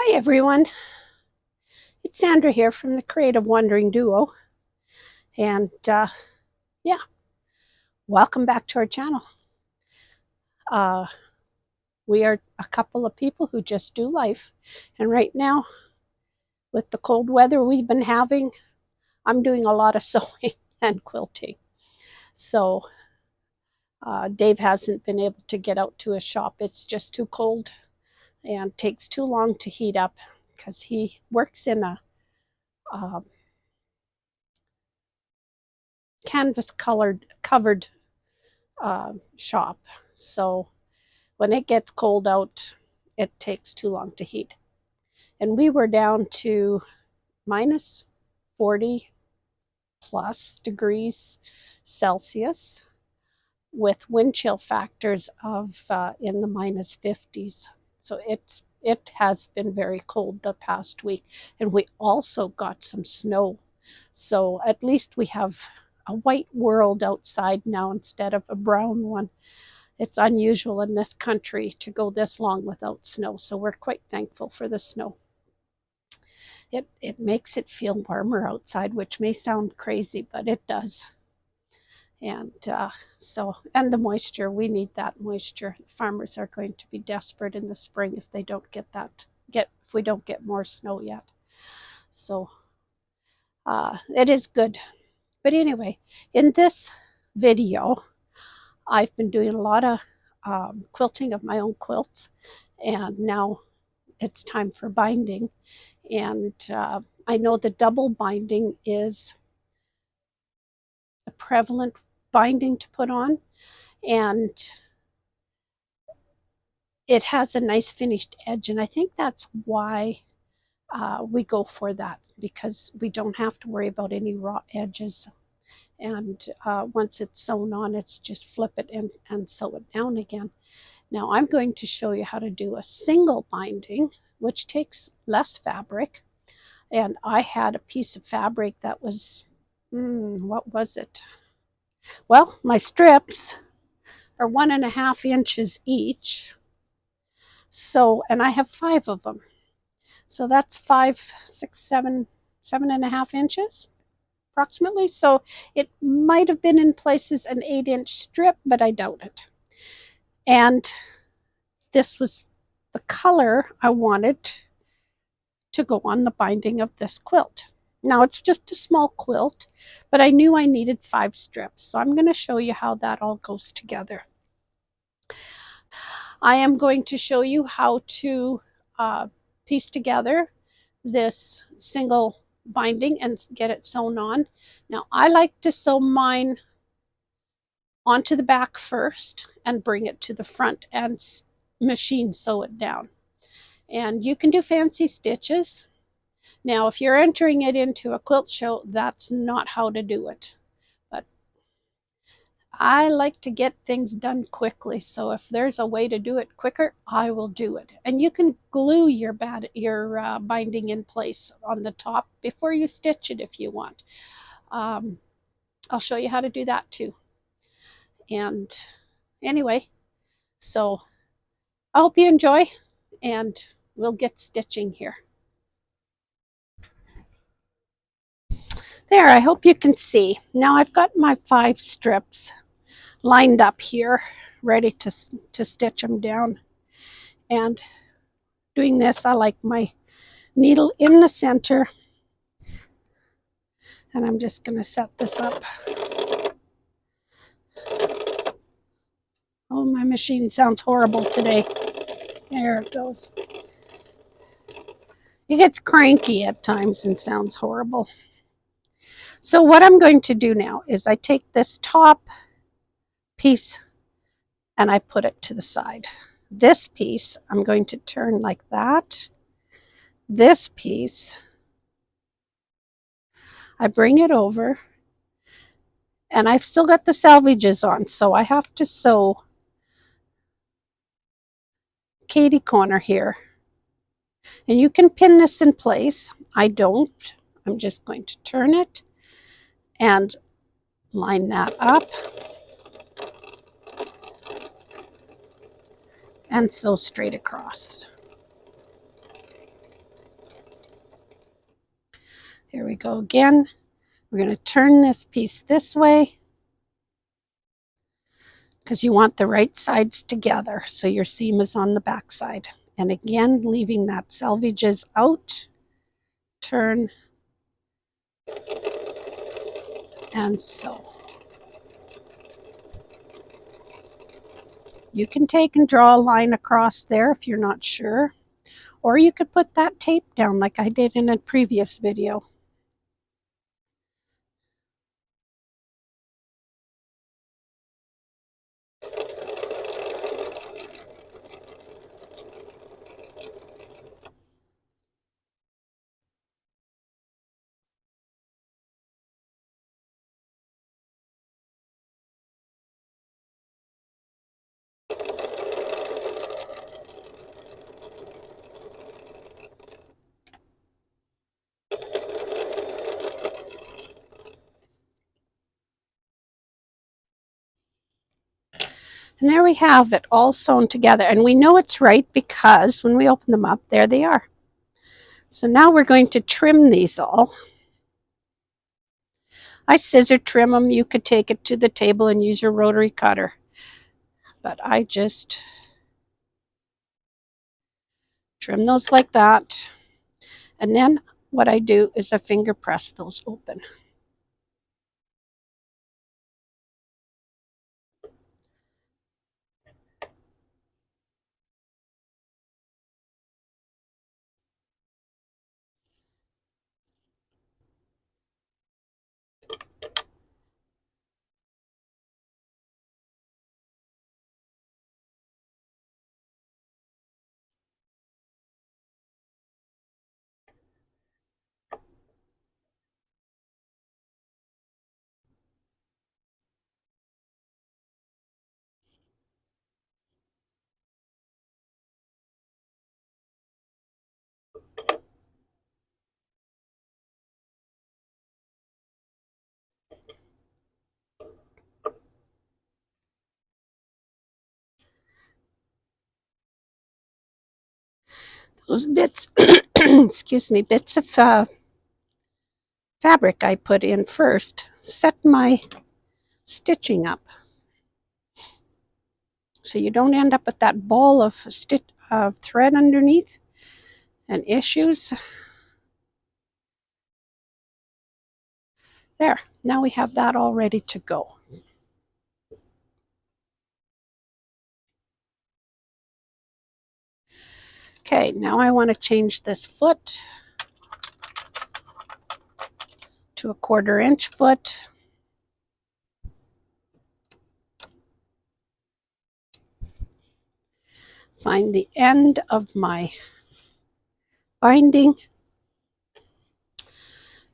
Hi everyone, it's Sandra here from the Creative Wandering Duo, and yeah, welcome back to our channel. Uh, we are a couple of people who just do life, and right now, with the cold weather we've been having, I'm doing a lot of sewing and quilting. So Dave hasn't been able to get out to his shop. It's just too cold and takes too long to heat up because he works in a canvas covered shop. So when it gets cold out, it takes too long to heat. And we were down to minus 40 plus degrees Celsius with wind chill factors of in the minus 50s. So it has been very cold the past week. And we also got some snow. So at least we have a white world outside now instead of a brown one. It's unusual in this country to go this long without snow, so we're quite thankful for the snow. It makes it feel warmer outside, which may sound crazy, but it does. And and the moisture, we need that moisture. Farmers are going to be desperate in the spring if they don't if we don't get more snow yet. So it is good. But anyway, in this video, I've been doing a lot of quilting of my own quilts, and now it's time for binding. And I know the double binding is the prevalent binding to put on, and it has a nice finished edge, and I think that's why we go for that, because we don't have to worry about any raw edges. And once it's sewn on, it's just flip it and sew it down again. Now I'm going to show you how to do a single binding, which takes less fabric. And I had a piece of fabric that was, what was it? Well, my strips are 1.5 inches each. So, and I have 5 of them. So that's 5, 6, 7, 7.5 inches approximately. So it might have been in places an 8-inch strip, but I doubt it. And this was the color I wanted to go on the binding of this quilt. Now it's just a small quilt, but I knew I needed 5 strips. So I'm going to show you how that all goes together. I am going to show you how to piece together this single binding and get it sewn on. Now I like to sew mine onto the back first and bring it to the front and machine sew it down. And you can do fancy stitches. Now, if you're entering it into a quilt show, that's not how to do it. But I like to get things done quickly, so if there's a way to do it quicker, I will do it. And you can glue your binding in place on the top before you stitch it if you want. I'll show you how to do that too. And anyway, so I hope you enjoy, and we'll get stitching here. There, I hope you can see. Now I've got my 5 strips lined up here, ready to stitch them down. And doing this, I like my needle in the center. And I'm just going to set this up. Oh, my machine sounds horrible today. There it goes. It gets cranky at times and sounds horrible. So what I'm going to do now is I take this top piece and I put it to the side. This piece I'm going to turn like that. This piece I bring it over, and I've still got the salvages on, so I have to sew Katie corner here. And you can pin this in place. I don't. I'm just going to turn it and line that up and sew straight across. Here we go again. We're going to turn this piece this way because you want the right sides together so your seam is on the back side. And again, leaving that selvages out. Turn and sew. You can take and draw a line across there if you're not sure, or you could put that tape down like I did in a previous video. And there we have it all sewn together. And we know it's right because when we open them up, there they are. So now we're going to trim these all. I scissor trim them. You could take it to the table and use your rotary cutter. But I just trim those like that. And then what I do is I finger press those open. Those bits, excuse me, bits of fabric I put in first set my stitching up. So you don't end up with that ball of thread underneath and issues. There, now we have that all ready to go. Okay, now I want to change this foot to a 1/4 inch foot. Find the end of my binding,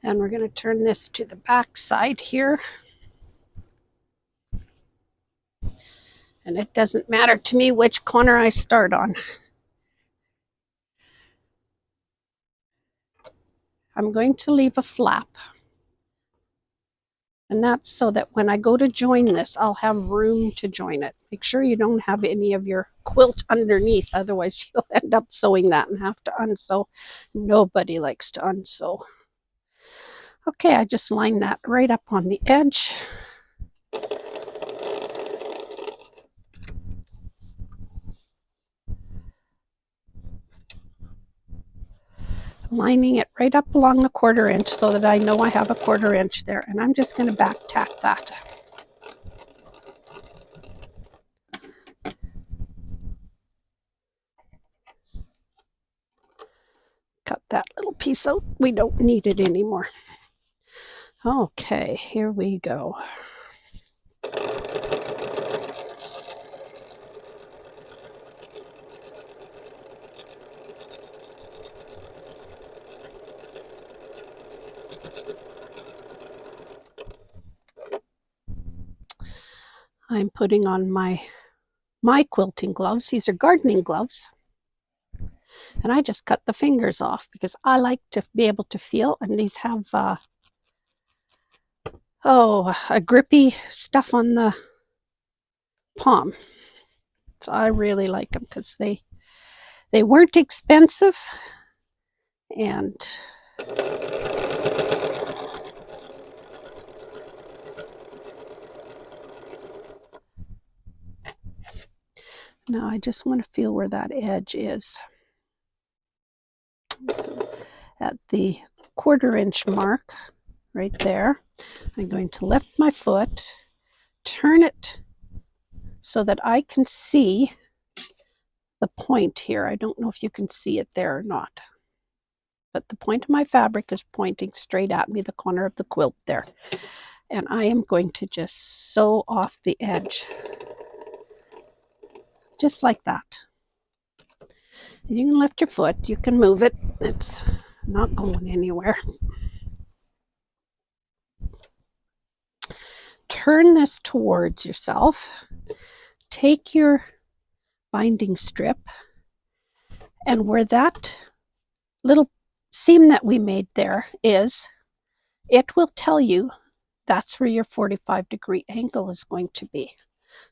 and we're going to turn this to the back side here. And it doesn't matter to me which corner I start on. I'm going to leave a flap. And that's so that when I go to join this, I'll have room to join it. Make sure you don't have any of your quilt underneath, otherwise you'll end up sewing that and have to unsew. Nobody likes to unsew. Okay, I just lined that right up on the edge. Lining it right up along the 1/4 inch so that I know I have a 1/4 inch there. And I'm just going to back tack that. Cut that little piece out. We don't need it anymore. Okay, here we go. I'm putting on my quilting gloves. These are gardening gloves. And I just cut the fingers off because I like to be able to feel, and these have a grippy stuff on the palm. So I really like them because they weren't expensive, and Now I just want to feel where that edge is. So at the 1/4 inch mark, right there, I'm going to lift my foot, turn it so that I can see the point here. I don't know if you can see it there or not, but the point of my fabric is pointing straight at me, the corner of the quilt there. And I am going to just sew off the edge, just like that. You can lift your foot, you can move it, it's not going anywhere. Turn this towards yourself, take your binding strip, and where that little seam that we made there is, it will tell you that's where your 45-degree angle is going to be.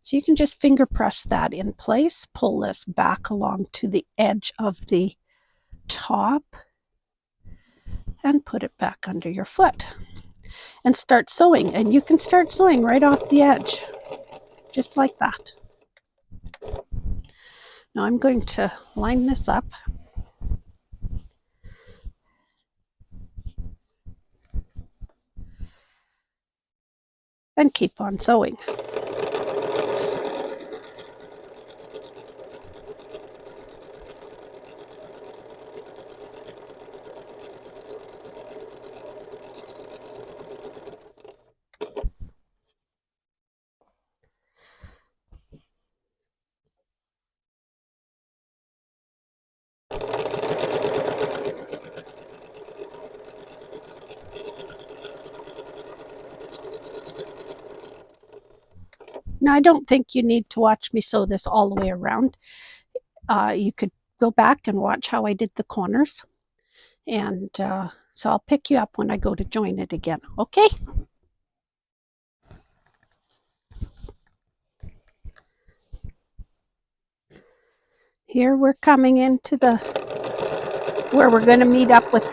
So you can just finger press that in place, pull this back along to the edge of the top, and put it back under your foot. And start sewing. And you can start sewing right off the edge, just like that. Now I'm going to line this up. And keep on sewing. Now I don't think you need to watch me sew this all the way around. You could go back and watch how I did the corners. And so I'll pick you up when I go to join it again, okay? Here we're coming into where we're going to meet up with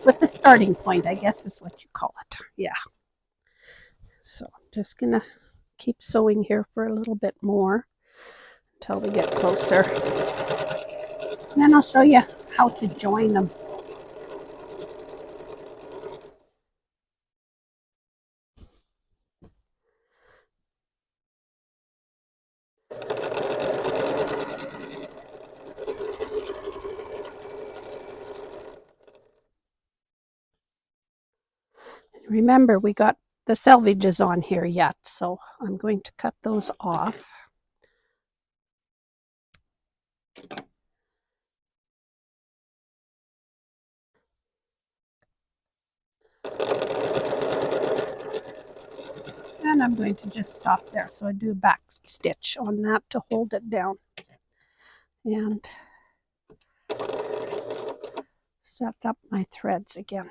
with the starting point, I guess is what you call it. Yeah. So I'm just going to keep sewing here for a little bit more until we get closer. And then I'll show you how to join them. Remember, we got the selvages on here yet, so I'm going to cut those off. And I'm going to just stop there. So I do a back stitch on that to hold it down. And set up my threads again.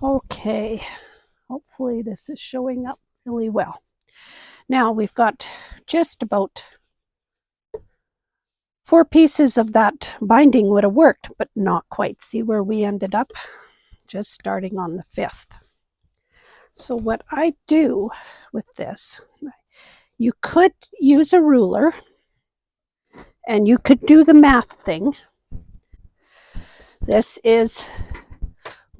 Okay, hopefully this is showing up really well. Now we've got just about 4 pieces of that binding would have worked, but not quite. See where we ended up? Just starting on the 5th. So what I do with this, you could use a ruler and you could do the math thing. This is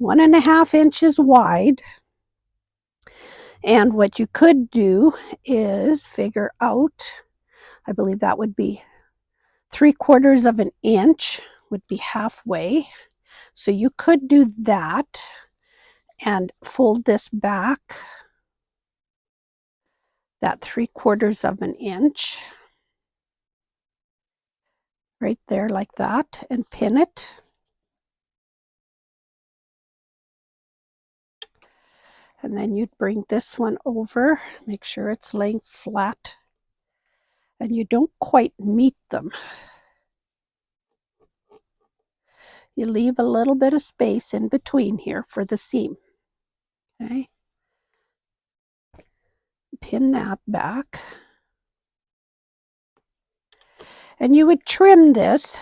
1.5 inches wide. And what you could do is figure out, I believe that would be 3/4 of an inch would be halfway. So you could do that and fold this back that 3/4 of an inch right there like that and pin it. And then you'd bring this one over, make sure it's laying flat, and you don't quite meet them. You leave a little bit of space in between here for the seam. Okay. Pin that back. And you would trim this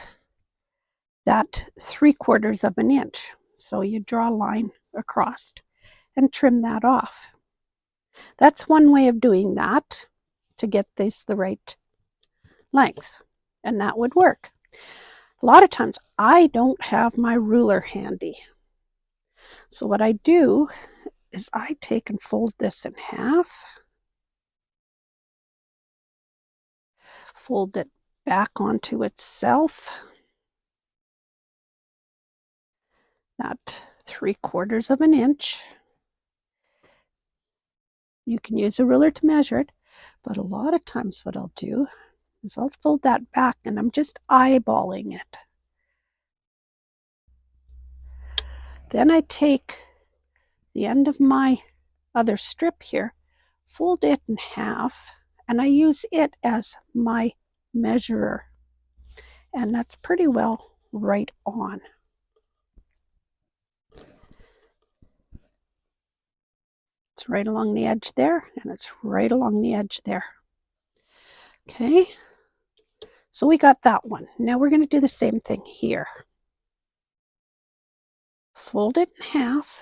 that 3/4 of an inch. So you draw a line across and trim that off. That's one way of doing that to get this the right lengths, and that would work. A lot of times I don't have my ruler handy. So what I do is I take and fold this in half, fold it back onto itself, that 3/4 of an inch. You can use a ruler to measure it, but a lot of times what I'll do is I'll fold that back and I'm just eyeballing it. Then I take the end of my other strip here, fold it in half, and I use it as my measurer. And that's pretty well right on. It's right along the edge there, and it's right along the edge there. Okay, so we got that one. Now we're going to do the same thing here. Fold it in half,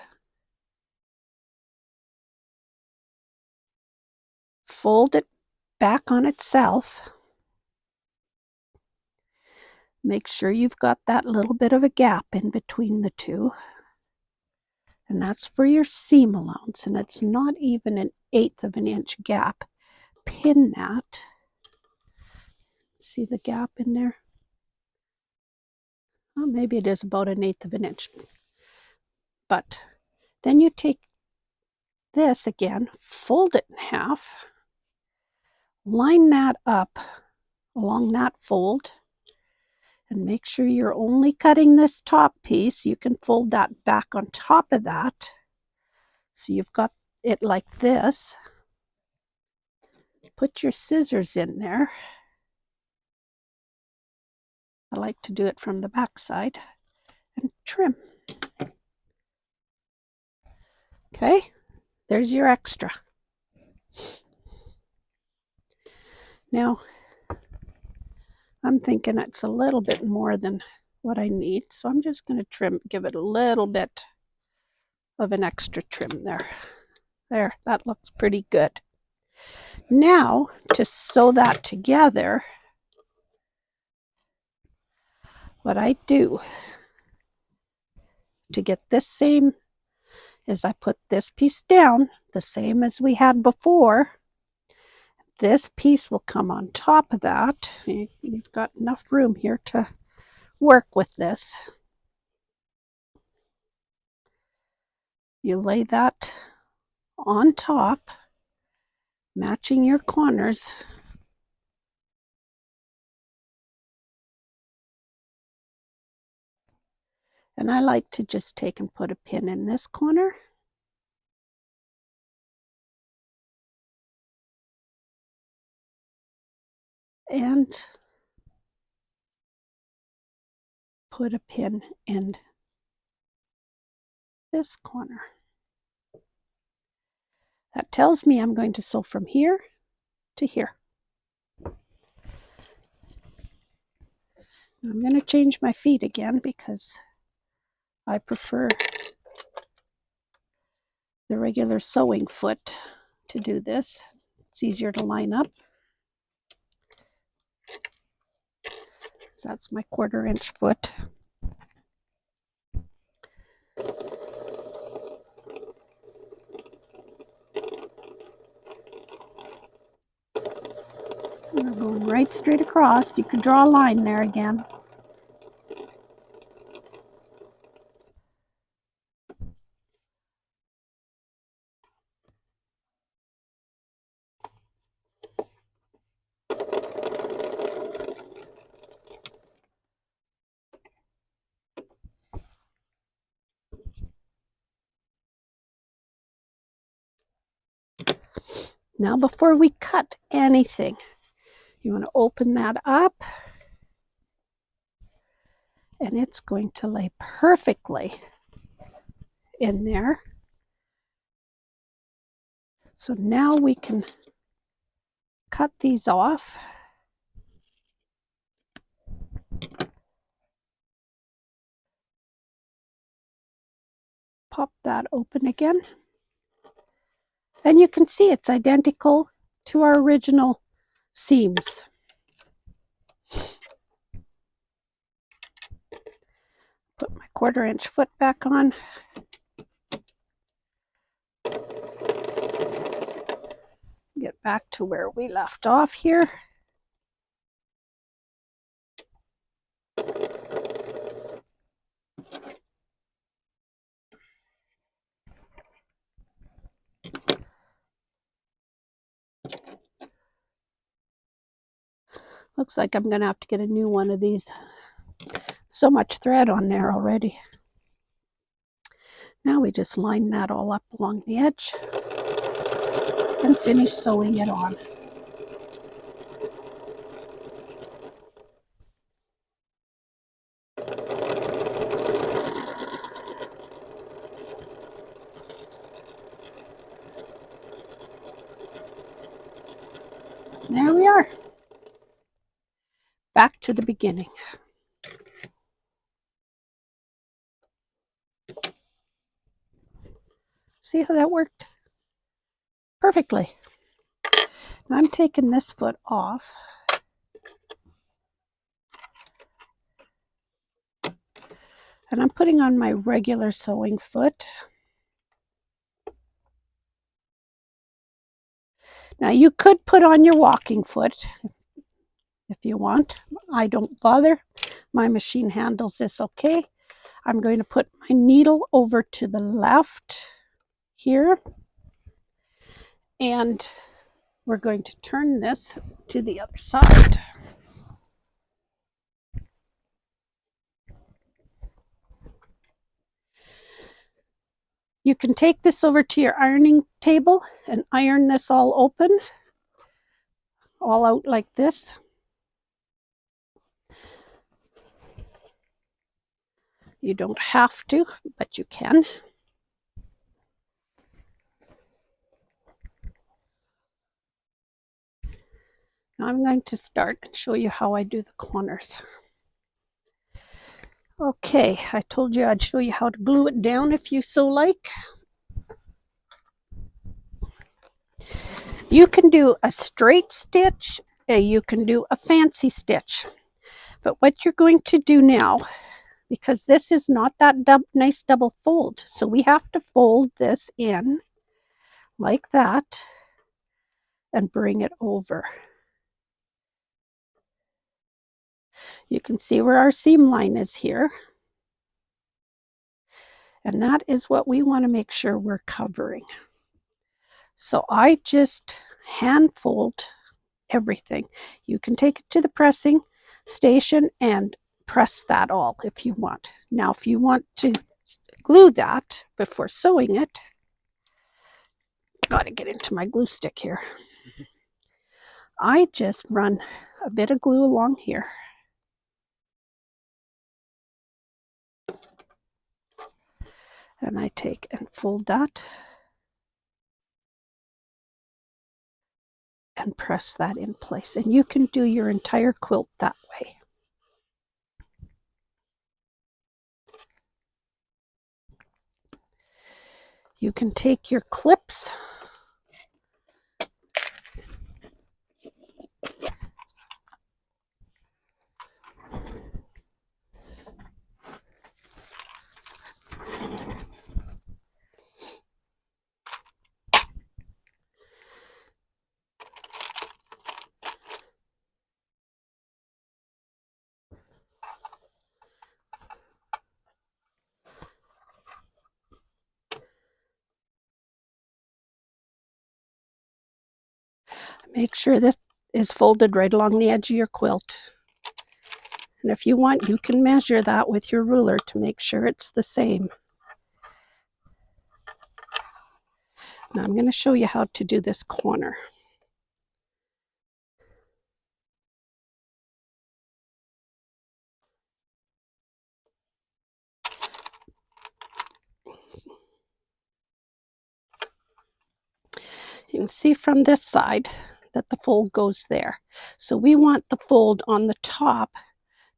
fold it back on itself. Make sure you've got that little bit of a gap in between the two. And that's for your seam allowance, and it's not even 1/8 of an inch gap. Pin that. See the gap in there? Well, maybe it is about 1/8 of an inch. But then you take this again, fold it in half, line that up along that fold, and make sure you're only cutting this top piece. You can fold that back on top of that. So you've got it like this. Put your scissors in there. I like to do it from the back side and trim. Okay, there's your extra. Now, I'm thinking it's a little bit more than what I need, so I'm just going to trim, give it a little bit of an extra trim there. There, that looks pretty good. Now, to sew that together, what I do to get this same is I put this piece down, the same as we had before. This piece will come on top of that. You've got enough room here to work with this. You lay that on top, matching your corners. And I like to just take and put a pin in this corner. And put a pin in this corner. That tells me I'm going to sew from here to here. I'm going to change my feet again because I prefer the regular sewing foot to do this. It's easier to line up. So that's my 1/4 inch foot. We're going right straight across. You can draw a line there again. Now before we cut anything, you want to open that up, and it's going to lay perfectly in there. So now we can cut these off. pop that open again. And you can see it's identical to our original seams. Put my 1/4 inch foot back on. Get back to where we left off here. Looks like I'm going to have to get a new one of these. So much thread on there already. Now we just line that all up along the edge and finish sewing it on. There we are. Back to the beginning. See how that worked? Perfectly. Now I'm taking this foot off. And I'm putting on my regular sewing foot. Now you could put on your walking foot if you want. I don't bother. My machine handles this okay. I'm going to put my needle over to the left here. And we're going to turn this to the other side. You can take this over to your ironing table and iron this all open, all out like this. You don't have to, but you can. Now I'm going to start and show you how I do the corners. Okay, I told you I'd show you how to glue it down if you so like. You can do a straight stitch, you can do a fancy stitch. But what you're going to do now, because this is not that nice double fold, so we have to fold this in like that and bring it over. You can see where our seam line is here. And that is what we want to make sure we're covering. So I just hand fold everything. You can take it to the pressing station and press that all if you want. Now, if you want to glue that before sewing it, got to get into my glue stick here. I just run a bit of glue along here. And I take and fold that and press that in place. And you can do your entire quilt that way. You can take your clips make sure this is folded right along the edge of your quilt. And if you want, you can measure that with your ruler to make sure it's the same. Now I'm going to show you how to do this corner. You can see from this side that the fold goes there. So we want the fold on the top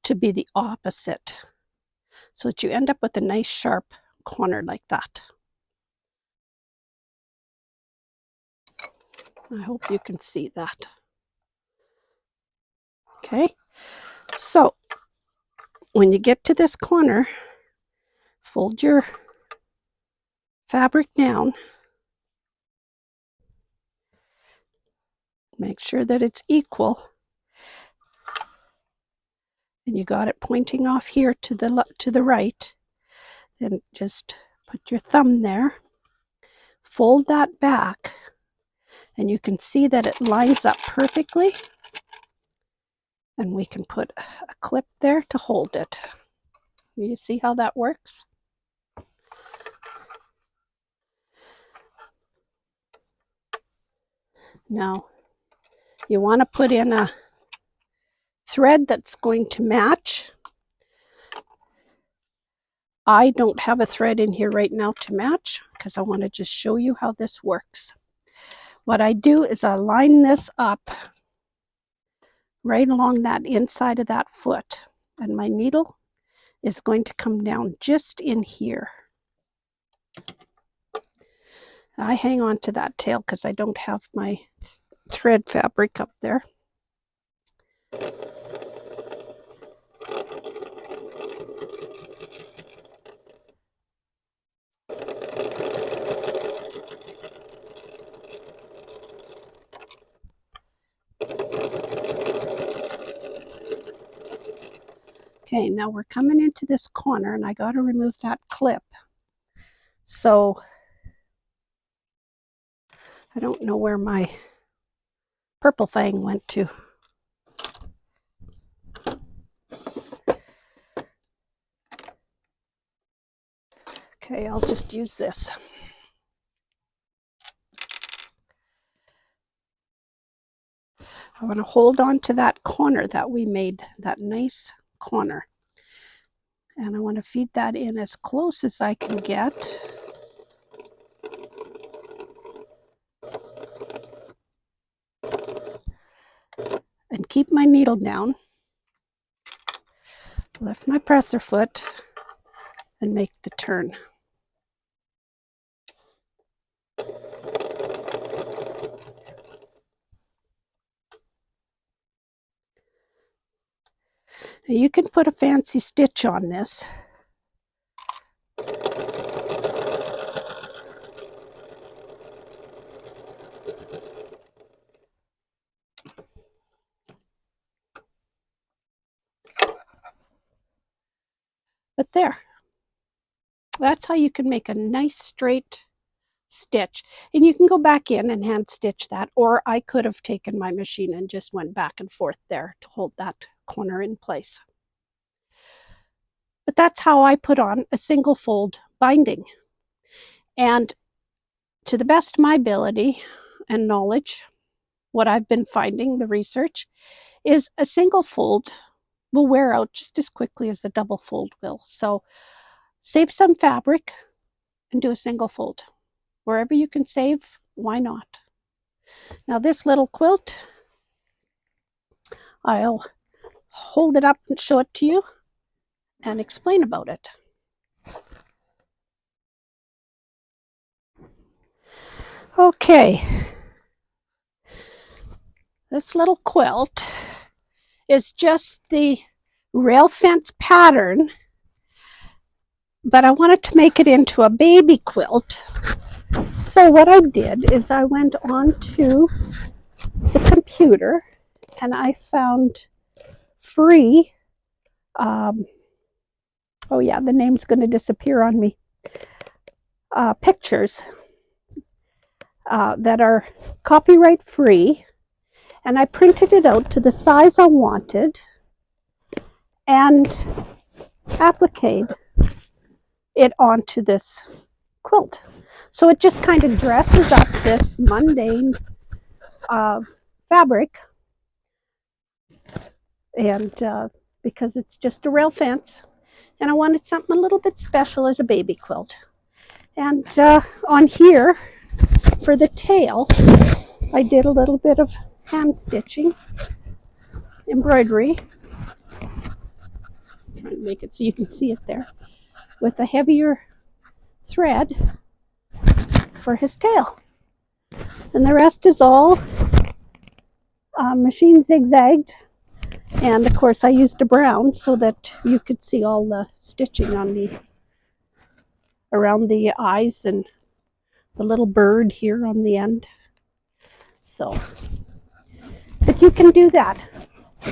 to be the opposite, so that you end up with a nice sharp corner like that. I hope you can see that. Okay, so when you get to this corner, fold your fabric down. Make sure that it's equal. And you got it pointing off here to the right. Then just put your thumb there. Fold that back. And you can see that it lines up perfectly. And we can put a clip there to hold it. You see how that works? Now, you want to put in a thread that's going to match. I don't have a thread in here right now to match because I want to just show you how this works. What I do is I line this up right along that inside of that foot, and my needle is going to come down just in here. I hang on to that tail because I don't have my thread fabric up there. Okay, now we're coming into this corner and I got to remove that clip. So I don't know where my purple thing went to. Okay, I'll just use this. I want to hold on to that corner that we made, that nice corner. And I want to feed that in as close as I can get. And keep my needle down. Lift my presser foot and make the turn. Now you can put a fancy stitch on this. But there, that's how you can make a nice straight stitch. And you can go back in and hand stitch that, or I could have taken my machine and just went back and forth there to hold that corner in place. But that's how I put on a single fold binding. And to the best of my ability and knowledge, what I've been finding, the research, is a single fold will wear out just as quickly as a double fold will. So save some fabric and do a single fold. Wherever you can save, why not? Now this little quilt, I'll hold it up and show it to you and explain about it. Okay, this little quilt is just the rail fence pattern, but I wanted to make it into a baby quilt. So what I did is I went on to the computer and I found free, oh yeah, the name's going to disappear on me, pictures that are copyright free, and I printed it out to the size I wanted and appliqued it onto this quilt. So it just kind of dresses up this mundane fabric, and because it's just a rail fence, and I wanted something a little bit special as a baby quilt. And on here, for the tail, I did a little bit of hand stitching, embroidery. I'm trying to make it so you can see it there, with a heavier thread for his tail. And the rest is all machine zigzagged. And of course I used a brown so that you could see all the stitching on around the eyes and the little bird here on the end. So, but you can do that,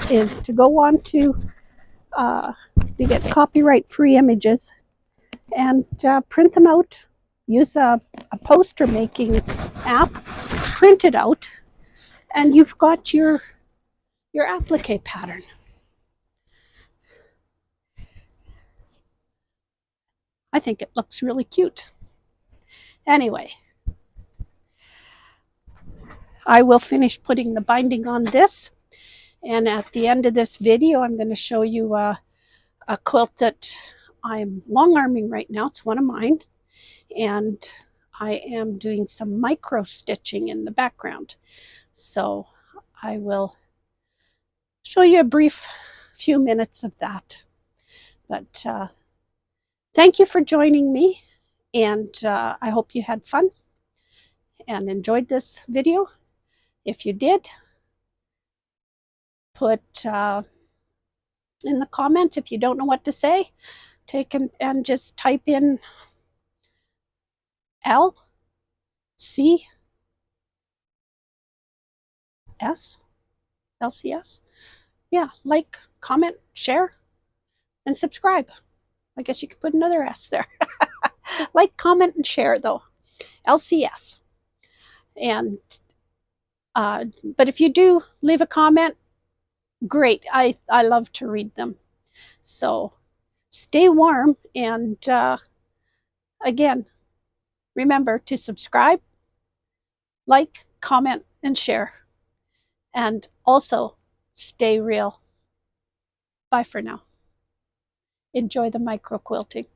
is to go on to get copyright free images and print them out. Use a poster making app, print it out, and you've got your applique pattern. I think it looks really cute. Anyway, I will finish putting the binding on this, and at the end of this video I'm going to show you a quilt that I'm long arming right now. It's one of mine, and I am doing some micro stitching in the background. So I will show you a brief few minutes of that. But thank you for joining me, and I hope you had fun and enjoyed this video. If you did, put in the comment. If you don't know what to say, take and just type in LCS, LCS. Yeah, like, comment, share, and subscribe. I guess you could put another S there. Like, comment, and share, though. LCS. And but if you do leave a comment, great. I love to read them. So stay warm, and again, remember to subscribe, like, comment, and share. And also stay real. Bye for now. Enjoy the micro quilting.